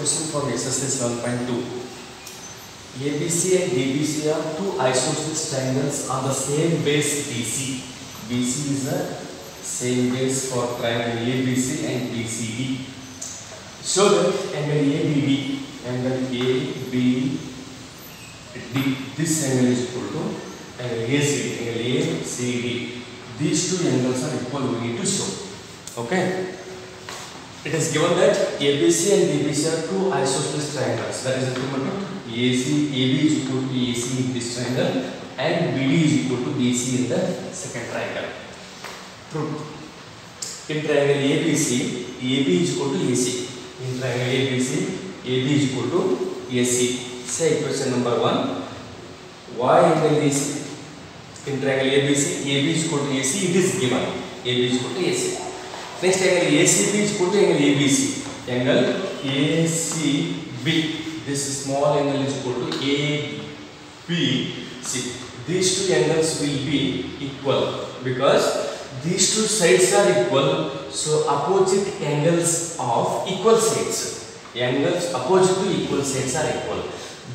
question for exercise 7.2. ABC and DBC are two isosceles triangles on the same base BC. BC is the same base for triangle ABC and BCD. Show that angle ABD, this angle is equal to angle ACD. These two angles are equal, we need to show. Okay. It is given that ABC and DBC are two isosceles triangles. That is the AB is equal to AC in this triangle and BD is equal to BC in the second triangle. True. In triangle ABC, AB is equal to AC. In triangle ABC, AB is equal to AC. Say equation number 1. Y angle AC. In triangle ABC, AB is equal to AC. It is given. AB is equal to AC. Next angle ACB is equal to angle ABC. Angle ACB. This small angle is equal to ABC. These two angles will be equal because these two sides are equal. So opposite angles of equal sides. Angles opposite to equal sides are equal.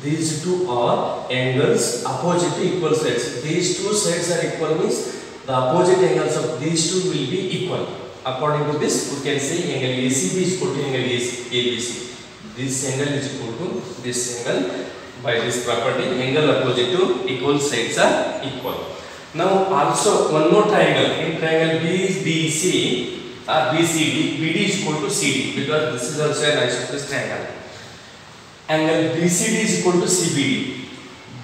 These two are angles opposite to equal sides. These two sides are equal means the opposite angles of these two will be equal. According to this, we can say angle ACB is equal to angle ABC. This angle is equal to this angle. By this property, angle opposite to equal sides are equal. Now also one more triangle. In triangle BDC or BCD, BD is equal to CD because this is also an isosceles triangle. Angle BCD is equal to CBD.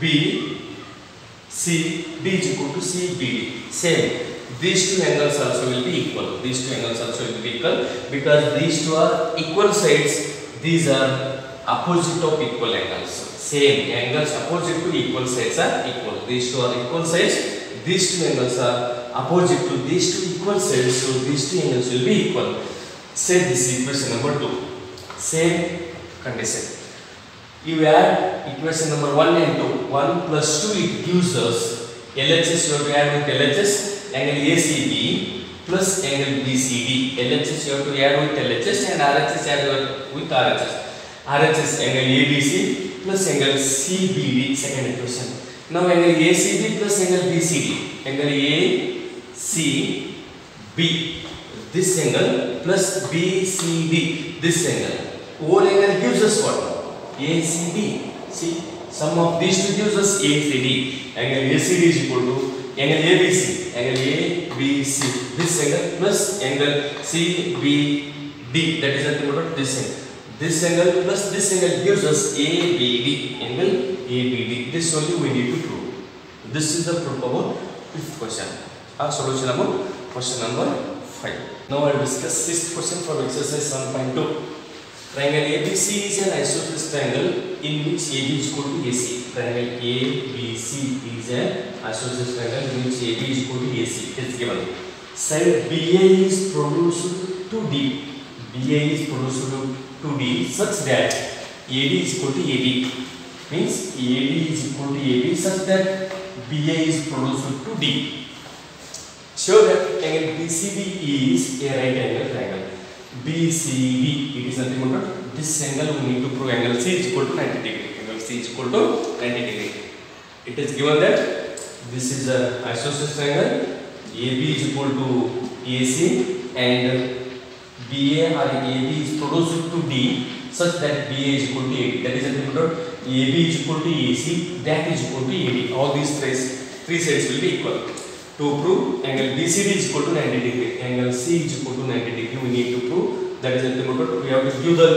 BCD is equal to CBD. Same. These two angles also will be equal. These two angles also will be equal because these two are equal sides. These are opposite of equal angles. Same angles opposite to equal sides are equal. These two are equal sides. These two angles are opposite to these two equal sides. So these two angles will be equal. Say this equation number 2. Same condition. You add equation number 1 and 2. 1 plus 2 it gives us LHS. You have to add with LHS. Angle ACB plus angle BCD. LHS you have to add with LHS and RHS add with RHS. RHS angle ABC plus angle CBD, second equation. Now angle ACB plus angle BCD. Angle ACB, this angle plus BCD, this angle. Whole angle gives us what? ACD. See, sum of these two gives us ACD. Angle ACD is equal to angle ABC, angle ABC, this angle plus angle CBD, that is nothing but this angle. This angle plus this angle gives us ABD, angle ABD. This only we need to prove. This is the proof about fifth question. Our solution about question number 5. Now I will discuss sixth question for exercise 1.2. Triangle ABC is an isosceles triangle in which AB is equal to AC. Triangle ABC is an isosceles triangle in which AB is equal to AC. It is given. Side BA is produced to D. BA is produced to D such that AD is equal to AB. Means AD is equal to AB such that BA is produced to D. Show that angle BCD is a right angle triangle. BCD, it is nothing but this angle we need to prove angle C is equal to 90 degree. Angle C is equal to 90 degree. It is given that this is a isosceles triangle. AB is equal to AC and BA or AB is produced to D such that BA is equal to AD. That is nothing but AB is equal to AC, that is equal to AD. All these three sides will be equal. To prove angle BCD is equal to 90 degree, angle C is equal to 90 degree, we need to prove that is nothing but we have to give the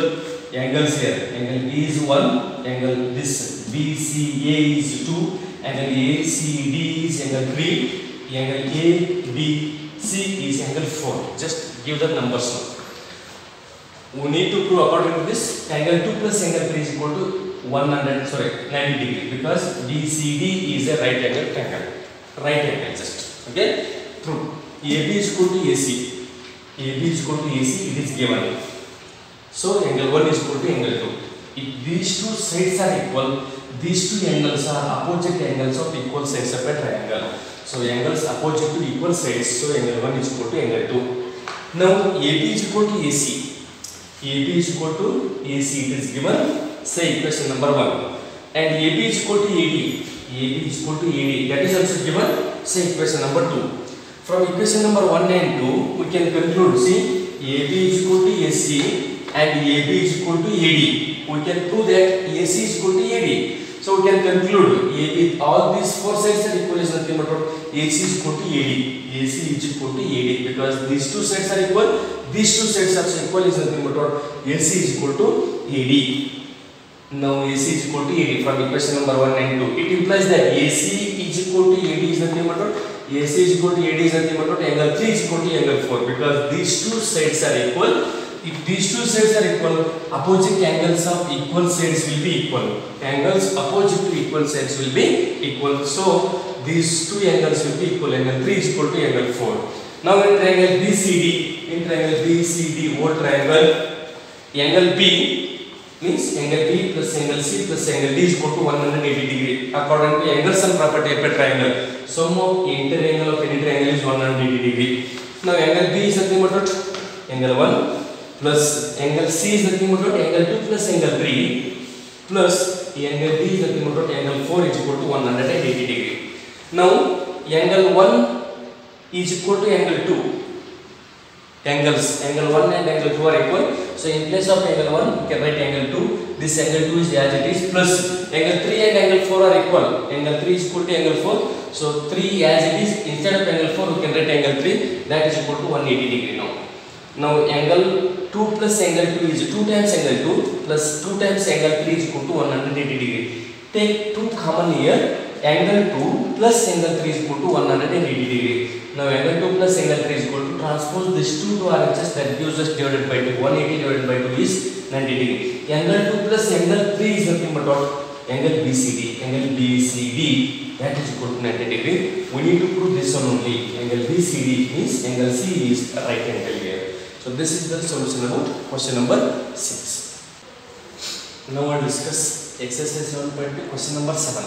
angles here. Angle B is 1, angle this BCA is 2, angle ACD is angle 3, angle ABC is angle 4. Just give the numbers now. We need to prove according to this angle 2 plus angle 3 is equal to 90 degree because BCD is a right angle triangle. Right angle just. Okay, true. AB is equal to AC. AB is equal to AC. It is given. So angle 1 is equal to angle 2. If these two sides are equal, these two angles are opposite angles of equal sides of a triangle. So angles opposite to equal sides. So angle 1 is equal to angle 2. Now AB is equal to AC. AB is equal to AC. It is given. Say equation number 1. And AB is equal to AD. AB is equal to AD. That is also given. Say equation number 2. From equation number 1 and 2, we can conclude. See, AB is equal to AC and AB is equal to AD. We can prove that AC is equal to AD. So we can conclude AB. All these four sides are equal is nothing but AC is equal to AD. AC is equal to AD because these two sides are equal. These two sides are equal is nothing but AC is equal to AD. Now AC is equal to AD from equation number 1 and 2. It implies that AC is equal to AD is nothing but AC is equal to AD is nothing but angle 3 is equal to angle 4 because these two sides are equal. If these two sides are equal, opposite angles of equal sides will be equal. Angles opposite to equal sides will be equal. So these two angles will be equal. Angle 3 is equal to angle 4. Now in triangle BCD, what triangle? Angle B means angle B plus angle C plus angle D is equal to 180 degree. According to angle sum property of a triangle, sum of interior angle of any triangle is 180 degree. Now angle B is nothing but angle 1 plus angle C is nothing but angle 2 plus angle 3 plus angle D is nothing but angle 4 is equal to 180 degree. Now angle 1 is equal to angle 2. Angle 1 and angle 2 are equal. So in place of angle 1, we can write angle 2. This angle 2 is as it is plus angle 3 and angle 4 are equal. Angle 3 is equal to angle 4. So 3 as it is, instead of angle 4, we can write angle 3. That is equal to 180 degree now. Now angle 2 plus angle 2 is 2 times angle 2 plus 2 times angle 3 is equal to 180 degree. Take 2 common here. Angle 2 plus angle 3 is equal to 180 degree. Now angle 2 plus angle 3 is equal to transpose this 2 to RHS, that gives us divided by 2. 180 divided by 2 is 90 degree. Angle 2 plus angle 3 is nothing but angle BCD. Angle BCD, that is equal to 90 degree. We need to prove this one only. Angle BCD means angle C is right angle here. So this is the solution about question number 6. Now I will discuss exercise 7.2 question number 7.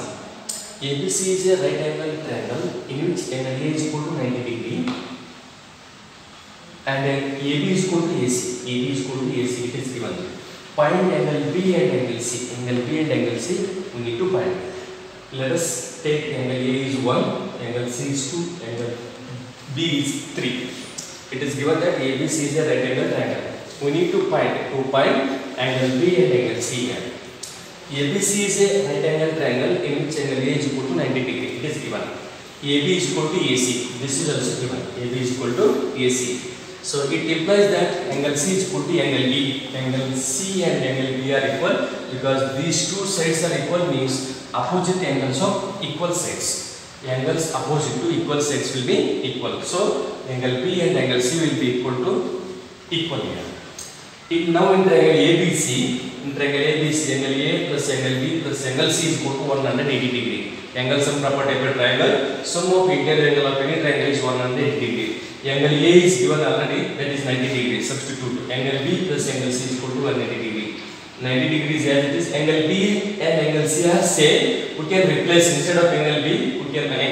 ABC is a right angle triangle in which angle A is equal to 90 degree and AB is equal to AC. AB is equal to AC. It is given. Find angle B and angle C. Angle B and angle C we need to find. Let us take angle A is 1, angle C is 2, angle B is 3. It is given that ABC is a right angle triangle. We need to find angle B and angle C here. ABC is a right angle triangle in which angle A is equal to 90 degree. It is given. AB is equal to AC. This is also given. AB is equal to AC. So it implies that angle C is equal to angle B. Angle C and angle B are equal because these two sides are equal means opposite angles of equal sides. Angles opposite to equal sides will be equal. So angle B and angle C will be equal here. Now in triangle ABC, angle A plus angle B plus angle C is equal to 180 degree. Angle sum property of a triangle, sum of interior angle of any triangle is 180 degree. Angle A is given already, that is 90 degree. Substitute angle B plus angle C is equal to 180 degree. 90 degrees as it is. Angle B and angle C are same. We can replace instead of angle B,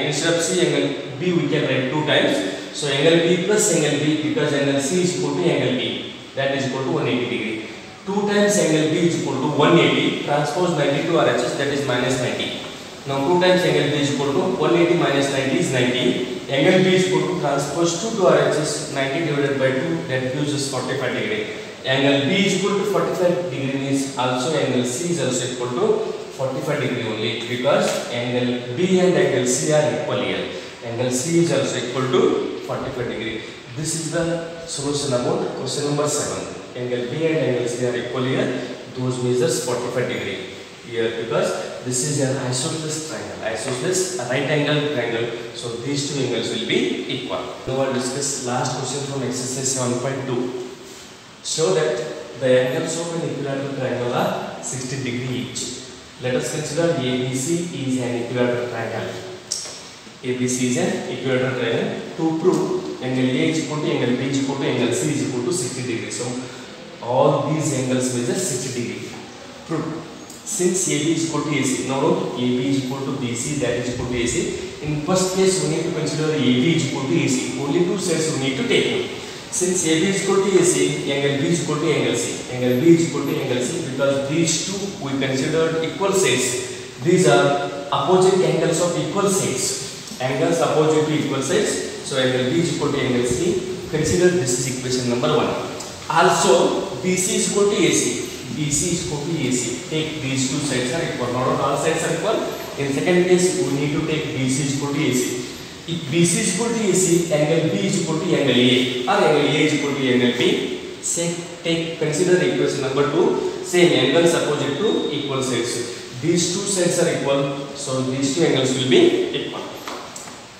instead of C angle B we can write 2 times. So angle B plus angle B because angle C is equal to angle B, that is equal to 180 degree. 2 times angle B is equal to 180. Transpose 90 to RHS, that is minus 90. Now 2 times angle B is equal to 180 minus 90 is 90. Angle B is equal to transpose 2 to RHS, 90 divided by 2, that gives us 45 degree. Angle B is equal to 45 degree means also angle C is also equal to 45 degree only because angle B and angle C are equal here. Angle C is also equal to 45 degree. This is the solution about question number 7. Angle B and angle C are equal here. Those measures 45 degree here because this is an isosceles triangle. Isosceles right angle triangle. So these two angles will be equal. Now I will discuss last question from exercise 7.2. Show that the angles of an equilateral triangle are 60 degree each. Let us consider ABC is an equilateral triangle. ABC is an equilateral triangle. To prove angle A is equal to angle B is equal to angle C is equal to 60 degree. So all these angles measure 60 degree. Prove. Since AB is equal to AC, now AB is equal to BC, that is equal to AC. In first case, we need to consider AB is equal to AC. Only two sides we need to take. Since AB is equal to AC, angle B is equal to angle C. Angle B is equal to angle C because these two we considered equal sides. These are opposite angles of equal sides. Angles opposite to equal sides. So angle B is equal to angle C. Consider this is equation number 1. Also BC is equal to AC. BC is equal to AC. Take these two sides are equal. Not all sides are equal. In second case, we need to take BC is equal to AC. If BC is equal to AC, angle B is equal to angle A, or angle A is equal to angle B. Consider equation number 2. Same angles opposite to equal sides. These two sides are equal, so these two angles will be equal.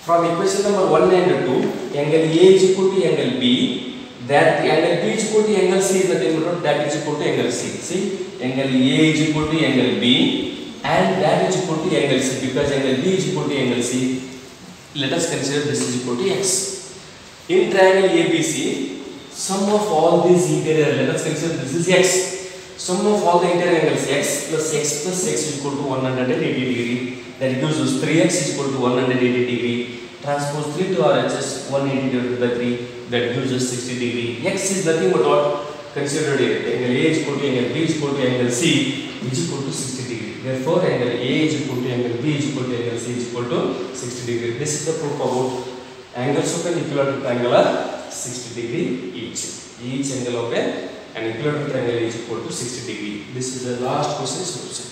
From equation number 1 and 2, angle A is equal to angle B. That angle B is equal to angle C is nothing but that is equal to angle C. See, angle A is equal to angle B, and that is equal to angle C because angle B is equal to angle C. Let us consider this is equal to x. In triangle ABC, sum of all these interior, let us consider this is x. Sum of all the interior angles x plus x is equal to 180 degree. That gives us 3x is equal to 180 degree. Transpose 3 to RHS 180 divided by 3. That gives us 60 degree. X is nothing but what considered here. Angle A is equal to angle B is equal to angle C is equal to 60 degree. Therefore, angle A is equal to angle B is equal to angle C is equal to 60 degree. This is the proof about angles of an equilateral triangle are 60 degree each. Each angle of an equilateral triangle is equal to 60 degree. This is the last question solution.